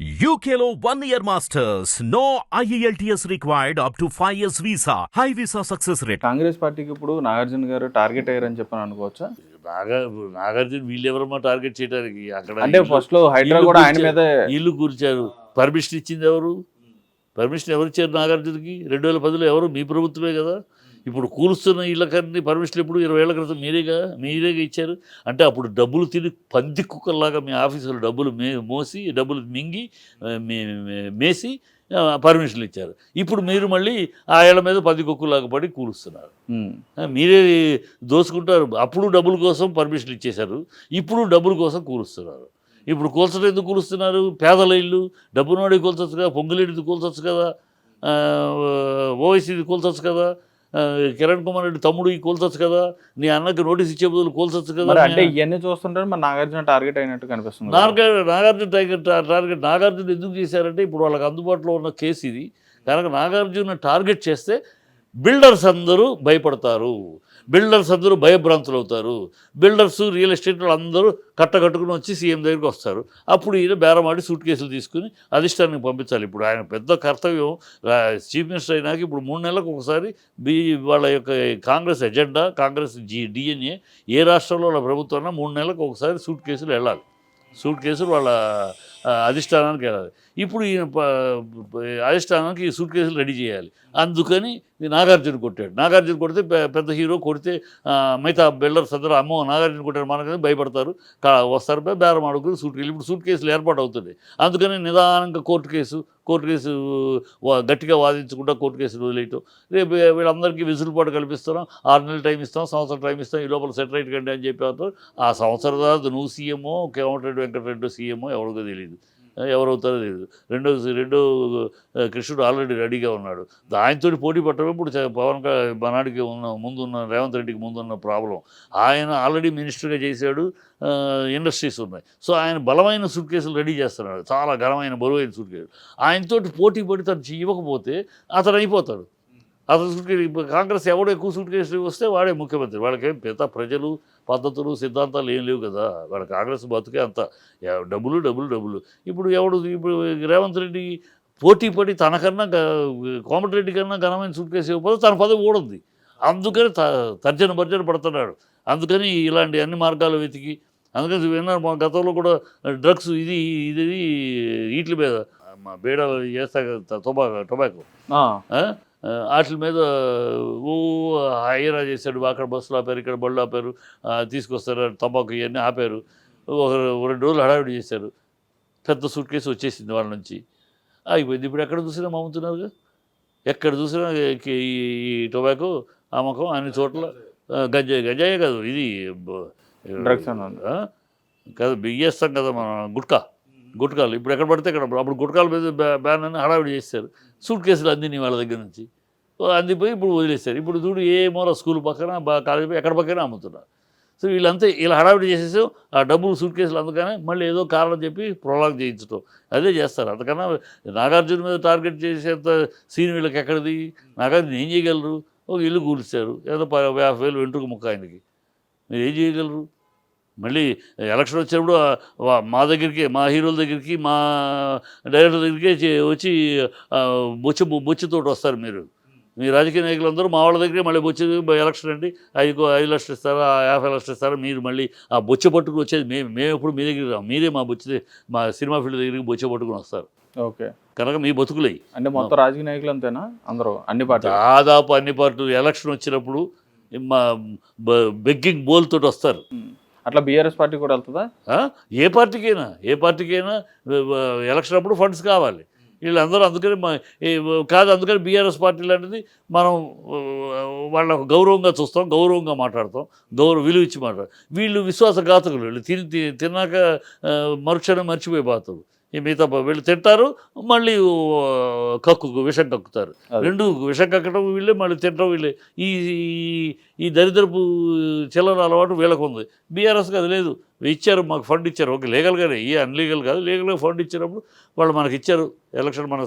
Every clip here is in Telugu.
UKLO 1 year masters. No IELTS required up to 5 years visa. High visa success rate. Congress పార్టీకి ఇప్పుడు నాగార్జున గారు టార్గెట్ అయ్యారని చెప్పని అనుకోవచ్చా? నాగార్జున వీళ్ళెవరమ్మా టార్గెట్ చేయడానికి? అక్కడ అంటే ఫస్ట్ లో హైడ్రా కూడా ఆయన మీద ఇల్లు కూర్చారు. పర్మిషన్ ఇచ్చింది ఎవరు? పర్మిషన్ ఎవరు ఇచ్చారు నాగార్జునకి? 2010లో ఎవరు? మీ ప్రభుత్వమే కదా. ఇప్పుడు కూలుస్తున్న ఇళ్ళకన్నీ పర్మిషన్ ఎప్పుడు 20 ఏళ్ల క్రితం మీరేగా ఇచ్చారు. అంటే అప్పుడు డబ్బులు తిని పంది కుక్కల్లాగా మీ ఆఫీసులో డబ్బులు మోసి డబ్బులు మింగి మేసి పర్మిషన్లు ఇచ్చారు. ఇప్పుడు మీరు మళ్ళీ ఆ ఏళ్ల మీద 10 కుక్కలాగా పడి కూలుస్తున్నారు. మీరే దోసుకుంటారు. అప్పుడు డబ్బుల కోసం పర్మిషన్లు ఇచ్చేశారు, ఇప్పుడు డబ్బుల కోసం కూలుస్తున్నారు. ఇప్పుడు కూల్చడం ఎందుకు కూలుస్తున్నారు? పేదల ఇల్లు డబ్బునోడి కూల్చొచ్చు కదా, పొంగులేడిది కూల్చొచ్చు కదా, ఓవైసీది కూల్చొచ్చు కదా, కిరణ్ కుమార్ రెడ్డి తమ్ముడు కూల్చొచ్చు కదా, నీ అన్నకి నోటీస్ ఇచ్చే బదులు కూల్చొచ్చు కదా. అంటే ఇవన్నీ చూస్తుంటారు మరి నాగార్జున టార్గెట్ అయినట్టు కనిపిస్తుంది. నాగార్జున ఎందుకు చేశారంటే ఇప్పుడు వాళ్ళకి అందుబాటులో ఉన్న కేసు ఇది కనుక నాగార్జున టార్గెట్ చేస్తే బిల్డర్స్ అందరూ భయపడతారు, బిల్డర్స్ అందరూ భయభ్రాంతులు అవుతారు. బిల్డర్స్ రియల్ ఎస్టేట్ అందరూ కట్టుకుని వచ్చి సీఎం దగ్గరికి వస్తారు. అప్పుడు ఈయన బేరమాడి సూట్ కేసులు తీసుకుని అధిష్టానానికి పంపించాలి. ఇప్పుడు ఆయన పెద్ద కర్తవ్యం చీఫ్ మినిస్టర్ అయినాక ఇప్పుడు 3 నెలలకు ఒకసారి వాళ్ళ యొక్క కాంగ్రెస్ ఎజెండా, కాంగ్రెస్ డిఎన్ఏ ఏ రాష్ట్రంలో వాళ్ళ ప్రభుత్వం 3 నెలలకు ఒకసారి సూట్ కేసులు వెళ్ళాలి. సూట్ కేసులు వాళ్ళ అధిష్టానానికి వెళ్ళాలి. ఇప్పుడు ఈయన అధిష్టానానికి ఈ సూట్ కేసులు రెడీ చేయాలి. అందుకని నాగార్జున కొట్టాడు. నాగార్జున కొడితే పెద్ద హీరో కొడితే మిగతా బిల్డర్స్ అందరూ అమ్మో నాగార్జున కొట్టాడు మనకని భయపడతారు, వస్తారు బేరం ఆడుకుని సూట్ కేసులు. ఇప్పుడు సూట్ కేసులు ఏర్పాటు అవుతుంది. అందుకని నిదానంగా కోర్టు కేసు గట్టిగా వాదించకుండా కోర్టు కేసులు వదిలేయటం. రేపు వీళ్ళందరికీ విసులుపాటు కల్పిస్తున్నాం, 6 నెలలు టైం ఇస్తాం, సంవత్సరం టైం ఇస్తాం, ఈ లోపల సెటరైట్ కండి అని చెప్పి అవుతారు. ఆ సంవత్సరం తర్వాత నువ్వు సీఎంఓ, కోమటిరెడ్డి వెంకటరెడ్డి సీఎంఓ ఎవరికో తెలియదు, ఎవరవుతారో తెలియదు. రెండో కృష్ణుడు ఆల్రెడీ రెడీగా ఉన్నాడు. ఆయనతో పోటీ పట్టడం ఇప్పుడు బనాడికి ముందున్న రేవంత్ రెడ్డికి ముందున్న ప్రాబ్లం. ఆయన ఆల్రెడీ మినిస్టర్గా చేశాడు, ఇండస్ట్రీస్ ఉన్నాయి. సో ఆయన బలమైన సూట్ కేసులు రెడీ చేస్తున్నాడు, చాలా ఘనమైన బరువైన సూట్ కేసులు. ఆయనతోటి పోటీ పడి తను ఇవ్వకపోతే అతను అయిపోతాడు. అసలు సూట్ కేసు కాంగ్రెస్ ఎవడో ఎక్కువ సూట్ కేసు వస్తే వాడే ముఖ్యమంత్రి. వాళ్ళకేం పెద్ద ప్రజలు పద్ధతులు సిద్ధాంతాలు ఏం లేవు కదా. వాళ్ళ కాంగ్రెస్ బతుకే అంత డబ్బులు. ఇప్పుడు రేవంత్ రెడ్డి పోటీ పడి తనకన్నా కోమటిరెడ్డి కన్నా ఘనమైన సూట్ కేసు ఇవ్వకపోతే తన పదవి ఓడుంది. అందుకని తర్జన పడుతున్నాడు. అందుకని ఇలాంటి అన్ని మార్గాలు వెతికి, అందుకని విన్నారు మా గతంలో కూడా డ్రగ్స్ ఇది వీటి మీద బేడాలు చేస్తా టొబాకో వాటి మీద హైరా చేశాడు. అక్కడ బస్సులు ఆపారు, ఇక్కడ బళ్ళు ఆపారు, తీసుకొస్తారు తంబాకు ఇవన్నీ ఆపారు. 2 రోజులు హడావిడి చేశారు. పెద్ద సూట్ కేసు వచ్చేసింది వాళ్ళ నుంచి, అయిపోయింది. ఇప్పుడు ఎక్కడ చూసినా అమ్ముతున్నారుగా, ఎక్కడ చూసినా ఈ టొబాకో అమ్మకం అన్ని చోట్ల. గంజాయే కాదు, ఇది డ్రగ్స్ కాదు, బియ్యేస్తాం కదా మన గుట్కాలు. ఇప్పుడు ఎక్కడ పడితే ఇక్కడ అప్పుడు గుట్కాల మీద బ్యాన్ అని హడావిడి చేశారు. సూట్ కేసులు అందిని వాళ్ళ దగ్గర నుంచి అందిపోయి ఇప్పుడు వదిలేస్తారు. ఇప్పుడు చూడు ఏ మూల స్కూల్ పక్కన కాలేజీ ఎక్కడ పక్కన అమ్ముతున్నారు. సో వీళ్ళంతా ఇలా హడావిడి చేసేసి ఆ డబ్బులు సూట్ కేసులు అందుకనే మళ్ళీ ఏదో కారణం చెప్పి ప్రొలాంగ్ చేయించడం అదే చేస్తారు. అందుకన్నా నాగార్జున మీద టార్గెట్ చేసేంత సీన్ వీళ్ళకి ఎక్కడిది? నాగార్జున ఏం చేయగలరు? ఒక ఇల్లు కూల్చారు, ఏదో 50,000 వెంట్రుక ముక్క ఆయనకి. మీరు ఏం చేయగలరు? మళ్ళీ ఎలక్షన్ వచ్చినప్పుడు మా దగ్గరికి, మా హీరోల దగ్గరికి, మా డైరెక్టర్ దగ్గరికి వచ్చి బొచ్చుతోటి వస్తారు. మీ రాజకీయ నాయకులందరూ మా వాళ్ళ దగ్గరే మళ్ళీ బొచ్చు ఎలక్షన్ అండి 5 లక్షలు ఇస్తారా, 50 లక్షలు ఇస్తారా, మీరు మళ్ళీ ఆ బొచ్చు పట్టుకుని వచ్చేది మేము ఎప్పుడు మీ దగ్గర రాము, మీరే మా సినిమా ఫీల్డ్ దగ్గరికి బొచ్చు పట్టుకుని వస్తారు. ఓకే, కనుక మీ బతుకులయ్యి. అంటే మొత్తం రాజకీయ నాయకులు అంతేనా? అందరూ అన్ని పార్టీలు, దాదాపు అన్ని పార్టీలు ఎలక్షన్ వచ్చినప్పుడు మా బెగ్గింగ్ బోల్ తోటి వస్తారు. అట్లా బీఆర్ఎస్ పార్టీ కూడా వెళ్తుందా? ఏ పార్టీకైనా ఎలక్షన్ అప్పుడు ఫండ్స్ కావాలి. వీళ్ళందరూ అందుకని అందుకని బీఆర్ఎస్ పార్టీ లాంటిది మనం వాళ్ళ గౌరవంగా చూస్తాం, గౌరవంగా మాట్లాడతాం, విలువ ఇచ్చి మాట్లాడతాం. వీళ్ళు విశ్వాసఘాతకులు. వీళ్ళు తిన్నాక మరుక్షణం మర్చిపోయిపోతారు. ఈ మిగతా వీళ్ళు తింటారు, మళ్ళీ విషం కక్కుతారు. రెండు విషం కక్కడం వీళ్ళే, మళ్ళీ తింటాం వీళ్ళే. ఈ దరిద్రపు చిల్లర అలవాటు వీళ్ళకు ఉంది. బీఆర్ఎస్కి అది లేదు. ఇచ్చారు, మాకు ఫండ్ ఇచ్చారు, ఓకే లీగల్గానే, అన్లీగల్ కాదు, లీగల్గా ఫండ్ ఇచ్చినప్పుడు వాళ్ళు మనకి ఇచ్చారు. ఎలక్షన్ మన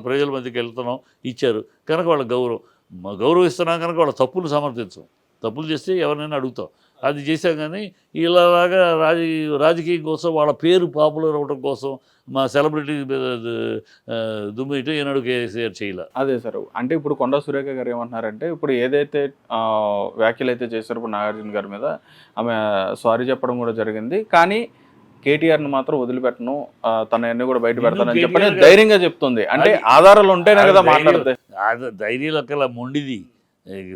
ప్రజల మధ్యకి వెళ్తున్నాం, ఇచ్చారు కనుక వాళ్ళ గౌరవం ఇస్తున్నాం. కనుక వాళ్ళ తప్పులు సమర్థించం. తప్పులు చేస్తే ఎవరినైనా అడుగుతాం. అది చేశాం. కానీ ఇలాగా రాజకీయం కోసం వాళ్ళ పేరు పాపులర్ అవ్వడం కోసం మా సెలబ్రిటీ దుమ్మిట ఈనాడు కేసీఆర్ చేయలే. అదే సార్, అంటే ఇప్పుడు కొండా సురేఖ గారు ఏమంటున్నారంటే, ఇప్పుడు ఏదైతే వ్యాఖ్యలు అయితే చేశారో ఇప్పుడు నాగార్జున గారి మీద ఆమె సారీ చెప్పడం కూడా జరిగింది, కానీ కేటీఆర్ని మాత్రం వదిలిపెట్టను, తన అన్ని కూడా బయట పెడతానని చెప్పని ధైర్యంగా చెప్తుంది. అంటే ఆధారాలు ఉంటేనే కదా మాట్లాడితే. ధైర్యం లెక్కల మొండిది.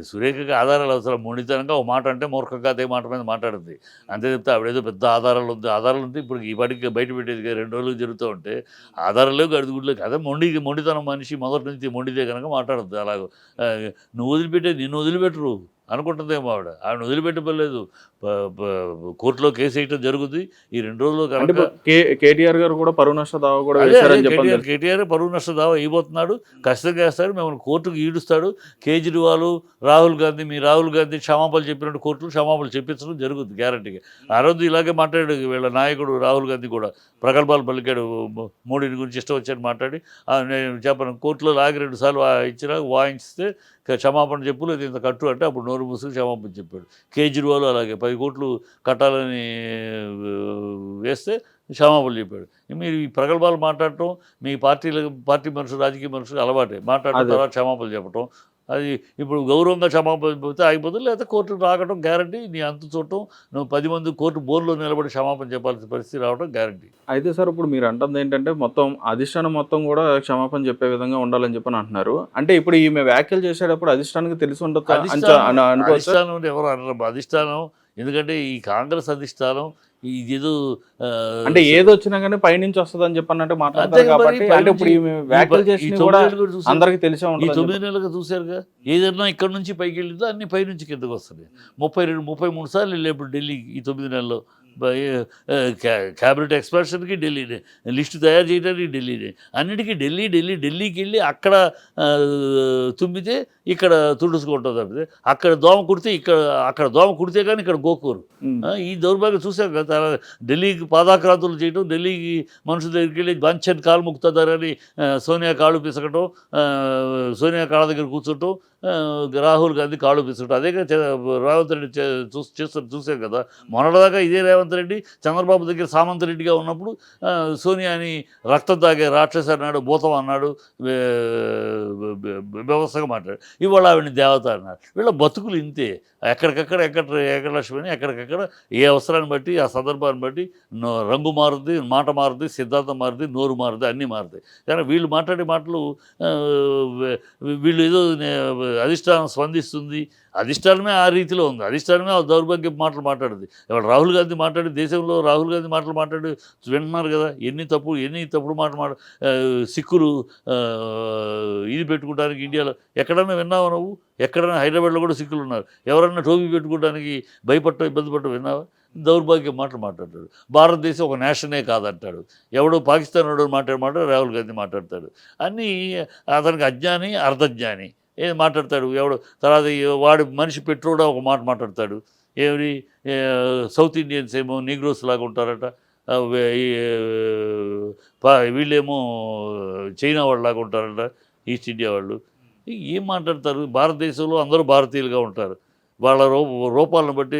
సురేఖకి ఆధారాలు అవసరం. మొండితనంగా ఒక మాట అంటే మూర్ఖంగా అదే మాట మీద మాట్లాడుతుంది అంతే. చెప్తే ఆవిడేదో పెద్ద ఆధారాలు ఉంటే ఇప్పుడు ఈ పాటికి బయట పెట్టేది 2 రోజులు జరుగుతూ ఉంటే ఆధారాలు లేవు, గడుగుడ్లేదు. అదే మొండితనం మనిషి మొదటి నుంచి మొండిదే కనుక మాట్లాడుతుంది. అలాగ నువ్వు వదిలిపెట్టేది నిన్ను వదిలిపెట్టరు అనుకుంటుందేమో ఆవిడ వదిలిపెట్టలేదు. కోర్టులో కేసు వేయటం జరుగుతుంది ఈ 2 రోజుల్లో కనుక. కేటీఆర్ గారు కూడా పరువు నష్ట దావా కూడా వేశారని చెప్పారు. కేటీఆర్ పరువు నష్ట దావా ఇవ్వబోతున్నాడు, ఖచ్చితంగా వేస్తాడు. మేము కోర్టుకు ఈడుస్తాడు. కేజ్రీవాల్, రాహుల్ గాంధీ, మీ రాహుల్ గాంధీ క్షమాపణలు చెప్పినట్టు కోర్టులు క్షమాపణలు చెప్పించడం జరుగుతుంది గ్యారంటీగా. ఆ రోజు ఇలాగే మాట్లాడాడు వీళ్ళ నాయకుడు రాహుల్ గాంధీ కూడా, ప్రగల్భాలు పలికాడు. మోడీని గురించి ఇష్టం వచ్చాడు మాట్లాడి. నేను చెప్పను, కోర్టులో లాగి 2 సార్లు ఇచ్చినా వాయించితే క్షమాపణ చెప్పు, లేదు ఇంత కట్టు అంటే అప్పుడు నోరు మూసుకు క్షమాపణ చెప్పాడు. కేజ్రీవాల్ అలాగే 10 కోట్లు కట్టాలని వేస్తే క్షమాపణ చెప్పాడు. మీరు ఈ ప్రగల్భాలు మాట్లాడటం మీ పార్టీ మనుషులు, రాజకీయ మనుషులు అలవాటే. మాట్లాడటం తర్వాత క్షమాపణలు చెప్పటం, అది ఇప్పుడు గౌరవంగా క్షమాపణ చెప్తే ఆగిపోతుంది. లేకపోతే కోర్టుకు రాకటం గ్యారంటీ. నీ అంతు చూడటం, నువ్వు 10 మంది కోర్టు బోర్డులో నిలబడి క్షమాపణ చెప్పాల్సిన పరిస్థితి రావడం గ్యారంటీ. అయితే సార్, ఇప్పుడు మీరు అంటుంది ఏంటంటే మొత్తం అధిష్టానం మొత్తం కూడా క్షమాపణ చెప్పే విధంగా ఉండాలని చెప్పని అంటున్నారు. అంటే ఇప్పుడు ఈమె వ్యాఖ్యలు చేసేటప్పుడు అధిష్టానానికి తెలిసి ఉండదు అధిష్టానం ఎవరు అనరు. అధిష్టానం ఎందుకంటే ఈ కాంగ్రెస్ అధిష్టానం ఇదేదో అంటే ఏది వచ్చినా కానీ పైనుంచి వస్తుందని చెప్పన్నట్టు మాట్లాడతారు కాబట్టి. అంటే ఇప్పుడు వ్యాఖ్యలు చేసి కూడా అందరికీ తెలిసే ఉంటుంది. 9 నెలలుగా చూశారుగా, ఏదన్నా ఇక్కడ నుంచి పైకి వెళ్ళిందో అన్ని పైనుంచి కిందకు వస్తుంది. 32-33 సార్లు వెళ్ళి ఇప్పుడు ఢిల్లీకి ఈ 9 నెలల్లో. క్యాబినెట్ ఎక్స్పాన్షన్కి ఢిల్లీనే, లిస్టు తయారు చేయడానికి ఢిల్లీనే, అన్నిటికీ ఢిల్లీకి వెళ్ళి అక్కడ తుమ్మితే ఇక్కడ తుడుచుకుంటుంది. తప్పితే అక్కడ దోమ కుడితే అక్కడ దోమ కుడితే కానీ ఇక్కడ గోకూరు. ఈ దౌర్భాగ్యం చూసాం కదా. ఢిల్లీకి పాదాక్రాంతులు చేయటం, ఢిల్లీకి మనుషుల దగ్గరికి వెళ్ళి బంచన్ కాలు ముక్తారని సోనియా కాళ్ళు పిసకటం, సోనియా కాళ్ళ దగ్గర కూర్చోటం, రాహుల్ గాంధీ కాళ్ళు పిసకటం, అదే రేవంత్ రెడ్డి చూసాం కదా. మొన్నటిదాకా ఇదే రేవంత్ రెడ్డి చంద్రబాబు దగ్గర సామంత్ రెడ్డిగా ఉన్నప్పుడు సోనియాని రక్తం తాగే రాక్షసి అన్నాడు, భూతం అన్నాడు, వ్యవస్థగా మాట్లాడు. ఇవాళ ఆవిడని దేవత అన్నారు. వీళ్ళ బతుకులు ఇంతే. ఎక్కడ లక్ష్మని ఎక్కడికక్కడ ఏ అవసరాన్ని బట్టి ఆ సందర్భాన్ని బట్టి రంగు మారుద్ది, మాట మారుద్ది, సిద్ధాంతం మారుద్ది, నోరు మారుద్ది, అన్నీ మారుతాయి. కానీ వీళ్ళు మాట్లాడే మాటలు వీళ్ళు ఏదో అధిష్టానం స్పందిస్తుంది, అధిష్టానమే ఆ రీతిలో ఉంది. అధిష్టానమే ఆ దౌర్భాగ్య మాటలు మాట్లాడుతుంది. ఇవాళ రాహుల్ గాంధీ మాట్లాడి దేశంలో రాహుల్ గాంధీ మాటలు మాట్లాడి వింటున్నారు కదా. ఎన్ని తప్పుడు మాటలు సిక్కులు ఇది పెట్టుకోవడానికి ఇండియాలో ఎక్కడన్నా విన్నావా నువ్వు? ఎక్కడైనా హైదరాబాద్లో కూడా సిక్కులు ఉన్నారు. ఎవరన్నా టోపీ పెట్టుకోవడానికి భయపడటం, ఇబ్బంది పడటం విన్నావా? దౌర్భాగ్యం మాటలు మాట్లాడతాడు. భారతదేశం ఒక నేషనే కాదంటాడు. ఎవడో పాకిస్తాన్ వాడు మాట్లాడు రాహుల్ గాంధీ మాట్లాడతాడు. అన్నీ అతనికి అజ్ఞాని, అర్ధజ్ఞాని ఏం మాట్లాడతాడు. ఎవడు తర్వాత వాడు మనిషి పెట్రోడా ఒక మాట మాట్లాడతాడు. ఏమి సౌత్ ఇండియన్స్ ఏమో నీగ్రోస్ లాగా ఉంటారట, వీళ్ళేమో చైనా వాళ్ళలాగా ఉంటారట, ఈస్ట్ ఇండియా వాళ్ళు. ఏం మాట్లాడతారు? భారతదేశంలో అందరూ భారతీయులుగా ఉంటారు. వాళ్ళ రూపాలను బట్టి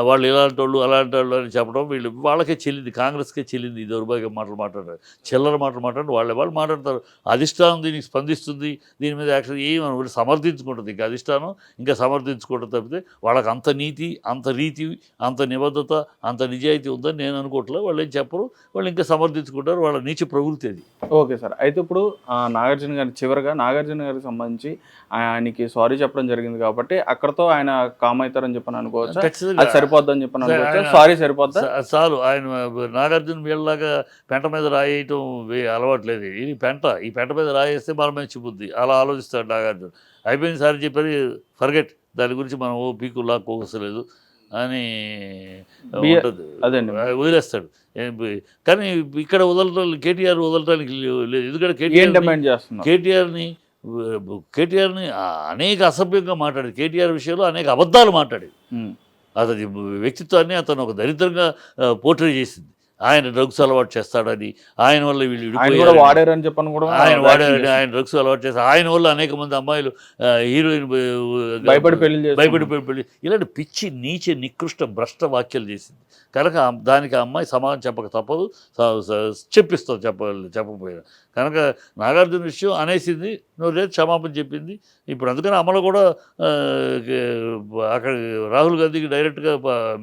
వాళ్ళు ఇలాంటి వాళ్ళు అలాంటి వాళ్ళు అని చెప్పడం వాళ్ళకే చెల్లింది, కాంగ్రెస్కే చెల్లింది. ఈ దౌర్భాగ్యం మాటలు మాట్లాడారు, చిల్లర మాటలు మాట్లాడి వాళ్ళు మాట్లాడతారు. అధిష్టానం దీనికి స్పందిస్తుంది, దీని మీద యాక్షన్ ఏమని సమర్థించుకుంటుంది. ఇంకా అధిష్టానం ఇంకా సమర్థించుకోవడం తప్పితే వాళ్ళకి అంత నీతి, అంత రీతి, అంత నిబద్ధత, అంత నిజాయితీ ఉందని నేను అనుకోవట్లేదు. వాళ్ళు ఏం చెప్పరు, వాళ్ళు ఇంకా సమర్థించుకుంటారు. వాళ్ళ నీచ ప్రవృత్తి అది. ఓకే సార్, అయితే ఇప్పుడు నాగార్జున గారి చివరిగా నాగార్జున గారికి సంబంధించి ఆయనకి సారీ చెప్పడం జరిగింది కాబట్టి అక్కడతో ఆయన కామ్ అవుతారని చెప్పని అనుకోవచ్చు. అది సరిపోద్దని చెప్పని అనుకోవచ్చు. సారీ సరిపోద్దా? చాలు. ఆయన నాగార్జున వీళ్ళలాగా పెంట మీద రాయటం అలవాట్లేదు. ఈ పెంట మీద రాయేస్తే మన మంచి బుద్ధి అలా ఆలోచిస్తాడు నాగార్జున. అయిపోయింది సారీ చెప్పారు, ఫర్గెట్, దాని గురించి మనం పీకు లాక్కోవసలేదు అని అదండి వదిలేస్తాడు. కానీ ఇక్కడ వదలటానికి కేటీఆర్ వదలటానికి లేదు. ఎందుకంటే కేటీఆర్ని అనేక అసభ్యంగా మాట్లాడేది. కేటీఆర్ విషయంలో అనేక అబద్ధాలు మాట్లాడేది. అతని వ్యక్తిత్వాన్ని అతను ఒక దరిద్రంగా పోర్ట్రే చేసింది. ఆయన డ్రగ్స్ అలవాటు చేస్తాడని, ఆయన వల్ల వీళ్ళు ఆయన కూడా విడిపోయారని, వాడారని చెప్పని కూడా ఆయన వ్యాఖ్యలు వాడారని, చేశారు. ఆయన డ్రగ్స్ అలవాటు చేస్తారు, ఆయన వల్ల అనేక మంది అమ్మాయిలు హీరోయిన్ భయపడి పెళ్లి చేశారు. భయపడి పెళ్లి, ఇలాంటి పిచ్చి నీచ నికృష్ట భ్రష్ట వ్యాఖ్యలు చేసింది కనుక దానికి ఆ అమ్మాయి సమాధానం చెప్పక తప్పదు, చెప్పిస్తాం చెప్పకపోయినా. కనుక నాగార్జున విషయం అనేసింది, నువ్వు లేదు క్షమాపణ చెప్పింది. ఇప్పుడు అందుకని అమలు కూడా అక్కడ రాహుల్ గాంధీకి డైరెక్ట్గా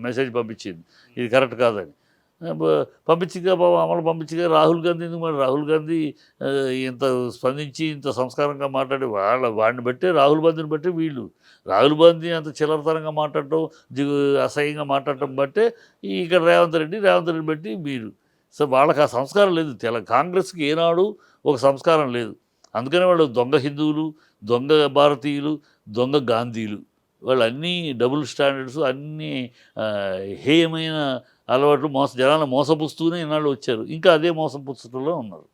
మెసేజ్ పంపించింది ఇది కరెక్ట్ కాదని. పంపించిగా బాబు అమలు పంపించిగా రాహుల్ గాంధీ ఎందుకు మరి రాహుల్ గాంధీ ఇంత స్పందించి ఇంత సంస్కారంగా మాట్లాడి వాడిని బట్టి రాహుల్ గాంధీని బట్టి వీళ్ళు రాహుల్ గాంధీ అంత చిల్లరతనంగా మాట్లాడటం అసహ్యంగా మాట్లాడటం బట్టే ఇక్కడ రేవంత్ రెడ్డి బట్టి వీళ్ళు. సో వాళ్ళకి ఆ సంస్కారం లేదు. కాంగ్రెస్కి ఏనాడు ఒక సంస్కారం లేదు. అందుకనే వాళ్ళు దొంగ హిందువులు, దొంగ భారతీయులు, దొంగ గాంధీలు, వాళ్ళు అన్నీ డబుల్ స్టాండర్డ్స్, అన్నీ హేయమైన అలవాట్లు, జనాలను మోసపుస్తూనే ఇన్నాళ్ళు వచ్చారు, ఇంకా అదే మోసపుస్తూలో ఉన్నారు.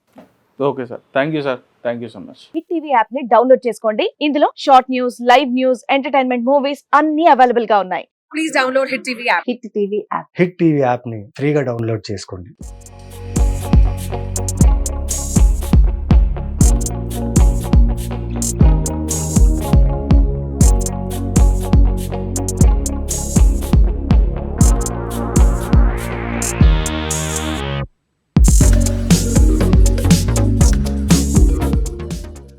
Okay sir, thank you sir, thank you so much. Hit TV app ని డౌన్లోడ్ చేసుకోండి. ఇందులో short news, live news, entertainment movies అన్ని అవైలబుల్ గా ఉన్నాయి. Please download hit TV app. Hit TV app. Hit TV యాప్ని ఫ్రీగా డౌన్లోడ్ చేసుకోండి.